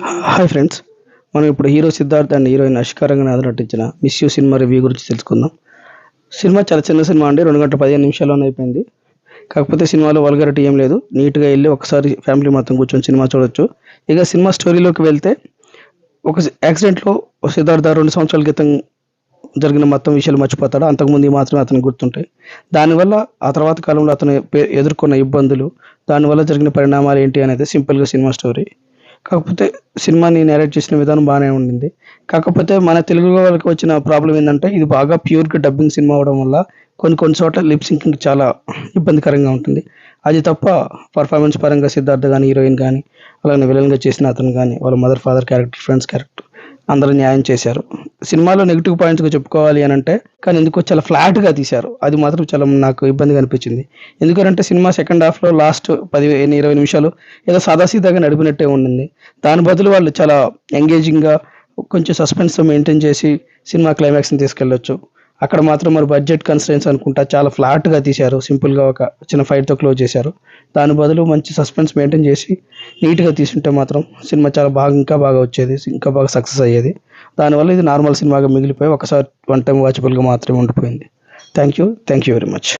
Hi friends, మనం ఇప్పుడు hero Siddharth and heroine Ashka Ranganath నటించిన మిస్ యూ సినిమా రివ్యూ గురించి తెలుసుకుందాం. సినిమా చాలా చిన్న సినిమా అండి, 2 గంటల 15 నిమిషాల్లోనే అయిపోయింది. కాకపోతే సినిమాలో వల్గారిటీ ఏం లేదు, నీట్గా వెళ్ళి ఒకసారి ఫ్యామిలీ మొత్తం కూర్చొని సినిమా చూడొచ్చు. ఇక సినిమా స్టోరీలోకి వెళ్తే, ఒక యాక్సిడెంట్లో సిద్ధార్థ 2 సంవత్సరాల క్రితం జరిగిన మొత్తం విషయాలు మర్చిపోతాడు. అంతకుముందు మాత్రమే అతనికి గుర్తుంటాయి. దానివల్ల ఆ తర్వాత కాలంలో అతను ఎదుర్కొన్న ఇబ్బందులు, దానివల్ల జరిగిన పరిణామాలు ఏంటి అనేది సింపుల్గా సినిమా స్టోరీ. కాకపోతే సినిమాని నేరేట్ చేసిన విధానం బాగానే ఉండింది. కాకపోతే మన తెలుగు వాళ్ళకి వచ్చిన ప్రాబ్లం ఏంటంటే, ఇది బాగా ప్యూర్గా డబ్బింగ్ సినిమా అవడం వల్ల కొన్ని కొన్ని చోట్ల లిప్ సింకింగ్ చాలా ఇబ్బందికరంగా ఉంటుంది. అది తప్ప పర్ఫార్మెన్స్ పరంగా సిద్ధార్థ్ కానీ, హీరోయిన్ కానీ, అలాగే విలన్గా చేసిన అతను కానీ, వాళ్ళ mother father character, friends character అందరూ న్యాయం చేశారు. సినిమాలో నెగిటివ్ పాయింట్స్గా చెప్పుకోవాలి అని అంటే, కానీ ఎందుకో చాలా ఫ్లాట్గా తీశారు. అది మాత్రం చాలా నాకు ఇబ్బందిగా అనిపించింది. ఎందుకంటే సినిమా సెకండ్ హాఫ్లో లాస్ట్ 15-20 నిమిషాలు ఏదో సాదాసీదాగా నడిపినట్టే ఉండింది. దాని బదులు వాళ్ళు చాలా ఎంగేజింగ్గా కొంచెం సస్పెన్స్తో మెయింటైన్ చేసి సినిమా క్లైమాక్స్ని తీసుకెళ్ళొచ్చు. అక్కడ మాత్రం మరి బడ్జెట్ కన్స్ట్రెయిన్స్ అనుకుంటా చాలా ఫ్లాట్గా తీశారు. సింపుల్గా ఒక చిన్న ఫైట్తో క్లోజ్ చేశారు. దాని బదులు మంచి సస్పెన్స్ మెయింటైన్ చేసి నీట్గా తీసుంటే మాత్రం సినిమా చాలా బాగా, ఇంకా బాగా వచ్చేది, ఇంకా బాగా సక్సెస్ అయ్యేది. దానివల్ల ఇది నార్మల్ సినిమాగా మిగిలిపోయి ఒకసారి వన్ టైం వాచబుల్గా మాత్రమే ఉండిపోయింది. Thank you very much.